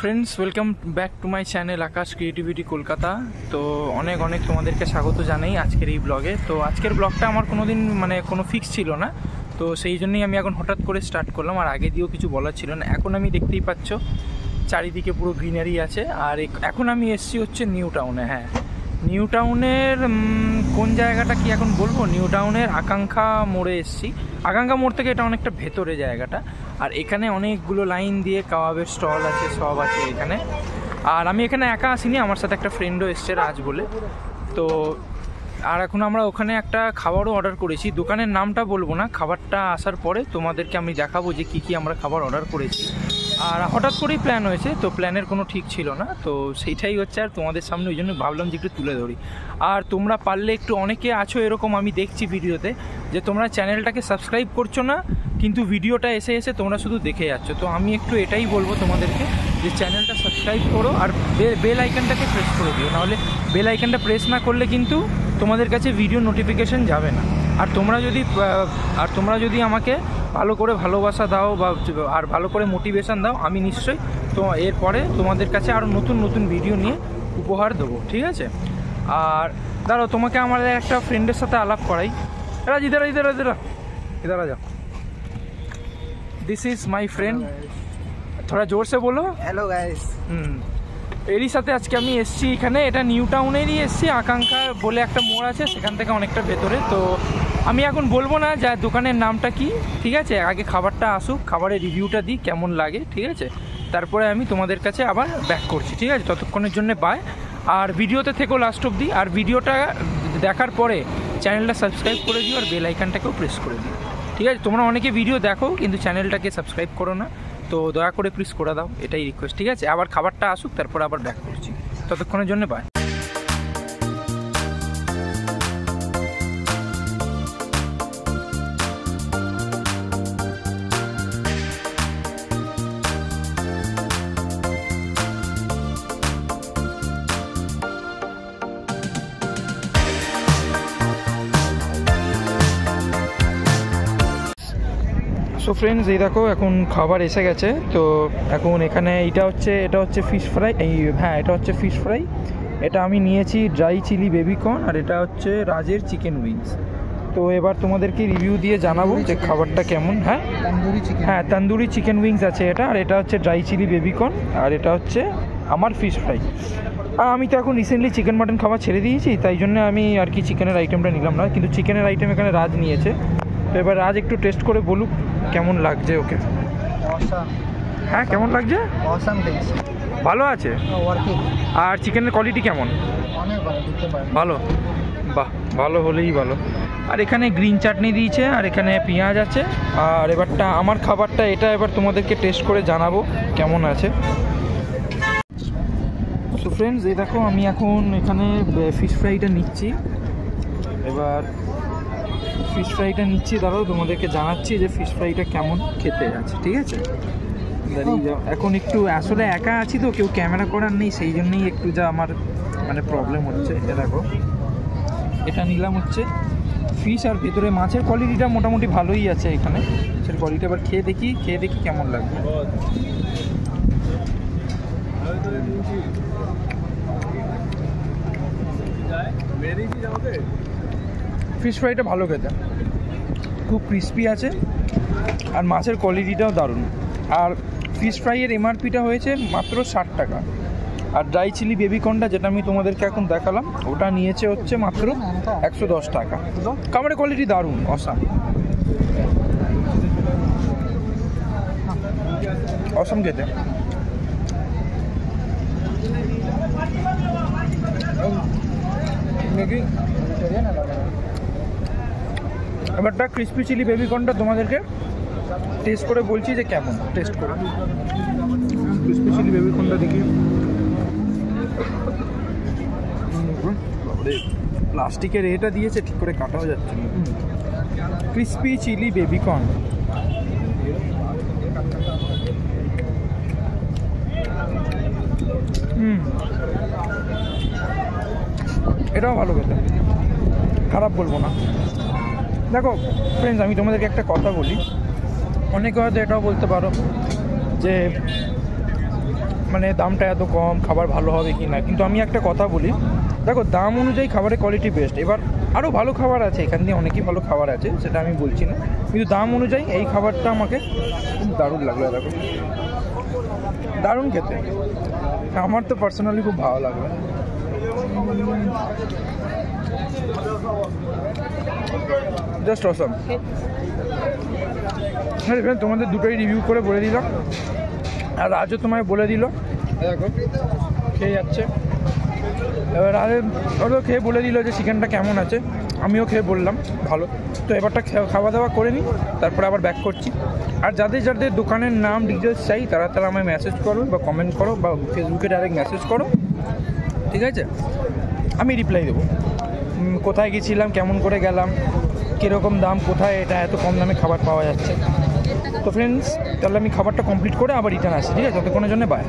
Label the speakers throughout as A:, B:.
A: Friends welcome back to my channel Akash creativity Kolkata. तो अनेक अनेक तुम्हादेरके स्वागत जानाई आजकेर এই ব্লগে। তো আজকের ব্লগটা আমার কোনোদিন মানে কোনো ফিক্স ছিল না, তো সেই জন্যই আমি এখন হঠাৎ করে স্টার্ট করলাম। আর আগে দিয়েও কিছু বলার ছিল না। এখন আমি দেখতেই পাচ্ছ চারিদিকে পুরো গ্রিনারি আছে। আর এখন আমি এসেছি হচ্ছে নিউ টাউনে। হ্যাঁ, নিউ টাউনের কোন জায়গাটা কি এখন বলবো, নিউ টাউনের আকাঙ্ক্ষা মোড়ে এসেছি। আকাঙ্ক্ষা মোড় থেকে এটা অনেকটা ভেতরে জায়গাটা। আর এখানে অনেকগুলো লাইন দিয়ে কাবাবের স্টল আছে, সব আছে এখানে। আর আমি এখানে একা আসিনি, আমার সাথে একটা ফ্রেন্ডও এসছে রাজ বলে। তো আর এখন আমরা ওখানে একটা খাবারও অর্ডার করেছি। দোকানের নামটা বলবো না, খাবারটা আসার পরে তোমাদেরকে আমি দেখাবো যে কী কী আমরা খাবার অর্ডার করেছি। আর হঠাৎ করেই প্ল্যান হয়েছে, তো প্ল্যানের কোনো ঠিক ছিল না, তো সেইটাই হচ্ছে। আর তোমাদের সামনে ওই জন্য ভাবলাম যে একটু তুলে ধরি। আর তোমরা পারলে একটু, অনেকে আছো এরকম আমি দেখছি ভিডিওতে, যে তোমরা চ্যানেলটাকে সাবস্ক্রাইব করছো না, কিন্তু ভিডিওটা এসে এসে তোমরা শুধু দেখে যাচ্ছ। তো আমি একটু এটাই বলবো তোমাদেরকে যে চ্যানেলটা সাবস্ক্রাইব করো আর বেল আইকনটাকে প্রেস করে দিও, নাহলে বেল আইকনটা প্রেস না করলে কিন্তু তোমাদের কাছে ভিডিও নোটিফিকেশান যাবে না। আর তোমরা যদি আমাকে ভালো করে ভালোবাসা দাও বা আর ভালো করে মোটিভেশান দাও, আমি নিশ্চয়ই তো এরপরে তোমাদের কাছে আরও নতুন নতুন ভিডিও নিয়ে উপহার দেবো, ঠিক আছে? আর দাঁড়াও, তোমাকে আমাদের একটা ফ্রেন্ডের সাথে আলাপ করাই। इधर आ जाओ। दिस इज माई फ्रेंड, थोड़ा जोर से बोलो।
B: Hello guys.
A: এরই সাথে আজকে আমি এসছি এখানে, এটা নিউ টাউনেরই এসছি। আকাঙ্ক্ষা বলে একটা মোড় আছে, সেখান থেকে অনেকটা ভেতরে। তো আমি এখন বলবো না যে দোকানের নামটা কি, ঠিক আছে? আগে খাবারটা আসুক, খাবারের রিভিউটা দিই কেমন লাগে, ঠিক আছে? তারপরে আমি তোমাদের কাছে আবার ব্যাক করছি, ঠিক আছে? ততক্ষণের জন্য বাই। আর ভিডিওতে থেকো লাস্ট অবধি। আর ভিডিওটা দেখার পরে চ্যানেলটা সাবস্ক্রাইব করে দিও আর বেল আইকনটাকেও প্রেস করে দিও, ঠিক আছে? তোমরা অনেকে ভিডিও দেখো কিন্তু চ্যানেলটাকে সাবস্ক্রাইব করো না, তো দয়া করে প্লিজ করে দাও, এটাই রিকোয়েস্ট, ঠিক আছে? আবার খাবারটা আসুক, তারপর আবার ব্যাক করছি। ততক্ষণের জন্য বাই। সো ফ্রেন্ডস, এই দেখো এখন খাবার এসে গেছে। তো এখন এখানে এটা হচ্ছে ফিশ ফ্রাই। হ্যাঁ, এটা হচ্ছে ফিশ ফ্রাই। এটা আমি নিয়েছি ড্রাই চিলি বেবিকর্ন, আর এটা হচ্ছে রাজের চিকেন উইংস। তো এবার তোমাদেরকে রিভিউ দিয়ে জানাবো যে খাবারটা কেমন। হ্যাঁ, তন্দুরি চিকেন উইংস আছে এটা, আর এটা হচ্ছে ড্রাই চিলি বেবিকর্ন, আর এটা হচ্ছে আমার ফিশ ফ্রাই। আর আমি তো এখন রিসেন্টলি চিকেন মাটন খাবার ছেড়ে দিয়েছি, তাই জন্য আমি আর কি চিকেনের আইটেমটা নিলাম না, কিন্তু চিকেনের আইটেম এখানে রাজ নিয়েছে। তো এবার রাজ একটু টেস্ট করে বলুক কেমন লাগছে ওকে। হ্যাঁ, কেমন লাগছে? ভালো আছে। আর চিকেনের কোয়ালিটি কেমন? ভালো। বাহ, ভালো হলেই ভালো। আর এখানে গ্রিন চাটনি দিয়েছে, আর এখানে পেঁয়াজ আছে। আর এবারটা আমার খাবারটা এটা, এবার তোমাদেরকে টেস্ট করে জানাবো কেমন আছে। সো ফ্রেন্ডস, এই দেখো আমি এখন এখানে ফিশ ফ্রাইটা নিচ্ছি। এবার ফিশ ফ্রাইটা নিচ্ছি, দাঁড়াও তোমাদেরকে জানাচ্ছি যে ফিশ ফ্রাইটা কেমন খেতে আছে, ঠিক আছে? দাঁড়িয়ে যাও। এখন একটু আসলে একা আছি তো, কেউ ক্যামেরা করার নেই, সেই জন্যই একটু যা আমার মানে প্রবলেম হচ্ছে। এটা দেখো, এটা নিলাম হচ্ছে ফিশ, আর ভেতরে মাছের কোয়ালিটিটা মোটামুটি ভালোই আছে এখানে। মাছের কোয়ালিটি এবার খেয়ে দেখি কেমন লাগবে। ফিশ ফ্রাইটা ভালো খেতে, খুব ক্রিস্পি আছে, আর মাছের কোয়ালিটিটাও দারুণ। আর ফিশ ফ্রাইয়ের এমআরপিটা হয়েছে মাত্র 60 টাকা। আর ড্রাই চিলি বেবিকর্নটা যেটা আমি তোমাদেরকে এখন দেখালাম, ওটা নিয়েছে হচ্ছে মাত্র 110 টাকা। খাবারের কোয়ালিটি দারুণ, অসাম খেতে। এবারটা ক্রিস্পি চিলি বেবিকর্নটা তোমাদেরকে টেস্ট করে বলছি যে কেমন। টেস্ট করে ক্রিস্পি চিলি বেবিকর্নটা দেখি। প্লাস্টিকের এটা দিয়েছে, ঠিক করে কাটাও যাচ্ছে না। ক্রিস্পি চিলি বেবিকর্ন, এটাও ভালো খেতে, খারাপ বলবো না। দেখো ফ্রেন্ডস, আমি তোমাদেরকে একটা কথা বলি, অনেকে হয়তো এটাও বলতে পারো যে মানে দামটা এত কম, খাবার ভালো হবে কি না। কিন্তু আমি একটা কথা বলি, দেখো দাম অনুযায়ী খাবারের কোয়ালিটি বেস্ট। এবার আরও ভালো খাবার আছে, এখান দিয়ে অনেকই ভালো খাবার আছে, সেটা আমি বলছি না, কিন্তু দাম অনুযায়ী এই খাবারটা আমাকে খুব দারুণ লাগলো। দেখো দারুণ খেতে, আমার তো পার্সোনালি খুব ভালো লাগলো। জাস্ট অসম। হ্যাঁ, তোমাদের দুটোই রিভিউ করে বলে দিলাম, আর রাজও তোমায় বলে দিল। দেখো খেয়ে যাচ্ছে, এবার আরও খেয়ে বলে দিল যে চিকেনটা কেমন আছে, আমিও খেয়ে বললাম ভালো। তো এবারটা খাওয়া দাওয়া করে নিই, তারপরে আবার ব্যাক করছি। আর যাদের যাদের দোকানের নাম ডিটেলস চাই তারা আমায় মেসেজ করো বা কমেন্ট করো বা ফেসবুকে ডাইরেক্ট মেসেজ করো, ঠিক আছে? আমি রিপ্লাই দেবো। কোথায় গেছিলাম, কেমন করে গেলাম, কীরকম দাম, কোথায় এটা এত কম দামে খাবার পাওয়া যাচ্ছে। তো ফ্রেন্ডস, তাহলে আমি খাবারটা কমপ্লিট করে আবার রিটার্ন আসি, ঠিক আছে? ততক্ষণের জন্য বাই।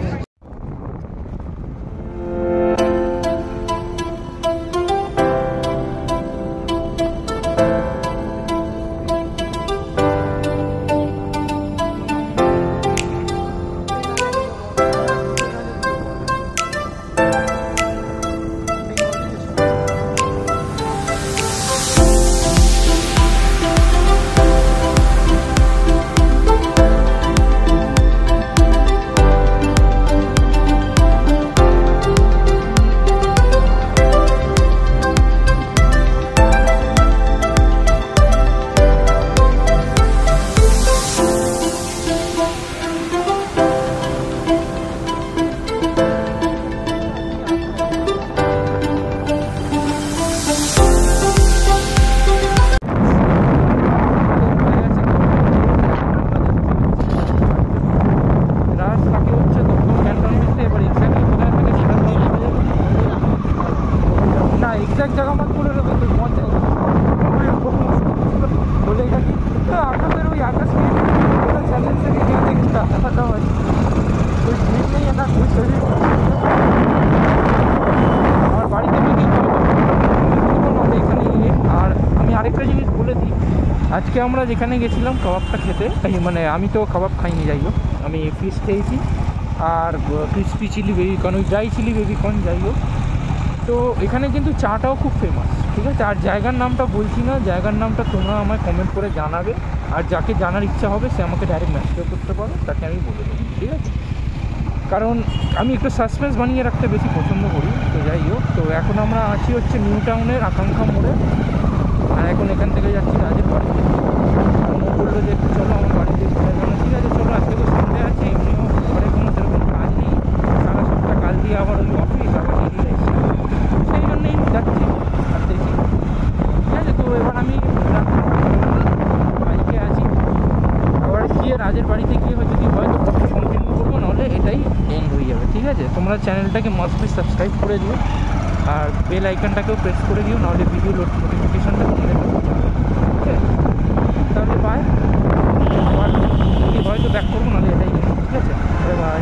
A: এক্সাক্ট জায়গা আমার বলে দেবো, তো মজা বলে গেছি আপনাদের ওই আকাশ চ্যালেঞ্জ থেকে দেখাটা হয়, ওই ভিড় নেই না, ওই শরীর আমার বাড়িতে এখানে গিয়ে। আর আমি আরেকটা জিনিস বলে দিই, আজকে আমরা যেখানে গেছিলাম কাবাবটা খেতে, মানে আমি তো কাবাব খাইনি, যাই হোক আমি ফিশ খেয়েছি আর ক্রিসপি চিলি বেবিকর্ন, ওই ড্রাই চিলি বেবিকর্ন, যাই হোক। তো এখানে কিন্তু চাটাও খুব ফেমাস, ঠিক আছে? আর জায়গার নামটা বলছি না, জায়গার নামটা তোমরা আমায় কমেন্ট করে জানাবে, আর যাকে জানার ইচ্ছা হবে সে আমাকে ডাইরেক্ট মেসেজ করতে পারো, তাকে আমি বলে দেবো, ঠিক আছে? কারণ আমি একটু সাসপেন্স বানিয়ে রাখতে বেশি পছন্দ করি। তো যাই হোক, তো এখন আমরা আছি হচ্ছে নিউ টাউনের আকাঙ্ক্ষা মোড়ে, আর এখন এখান থেকে যাচ্ছি রাজের বাড়িতে। বললো যে চলো আমার বাড়িতে চলে গেলো, ঠিক আছে চলো, আজকে তো সন্ধ্যে আছে, এমনিও ঘরে কোনো সেরকম কাজ নেই, সারা সপ্তাহ কাল দিয়ে আবার ওই অফিস আবার এগিয়ে যাচ্ছি, সেই জন্যই যাচ্ছি আর দেখি, ঠিক আছে? তো এবার আমি বাড়িতে আছি, আবার গিয়ে রাজের বাড়িতে গিয়ে যদি হয়তো কন্টিনিউ করবো, নাহলে এটাই এন্ড হয়ে যাবে, ঠিক আছে? তোমরা চ্যানেলটাকে মাস্ট বি সাবস্ক্রাইব করে দিও, আর বেল আইকনটাকেও প্রেস করে দিও, নাহলে ভিডিও নোটিফিকেশানটা তোমাদের ঠিক আছে? তাহলে বাই, আবার যদি হয়তো ব্যাক করবো, নাহলে এটাই, ঠিক আছে? বাই।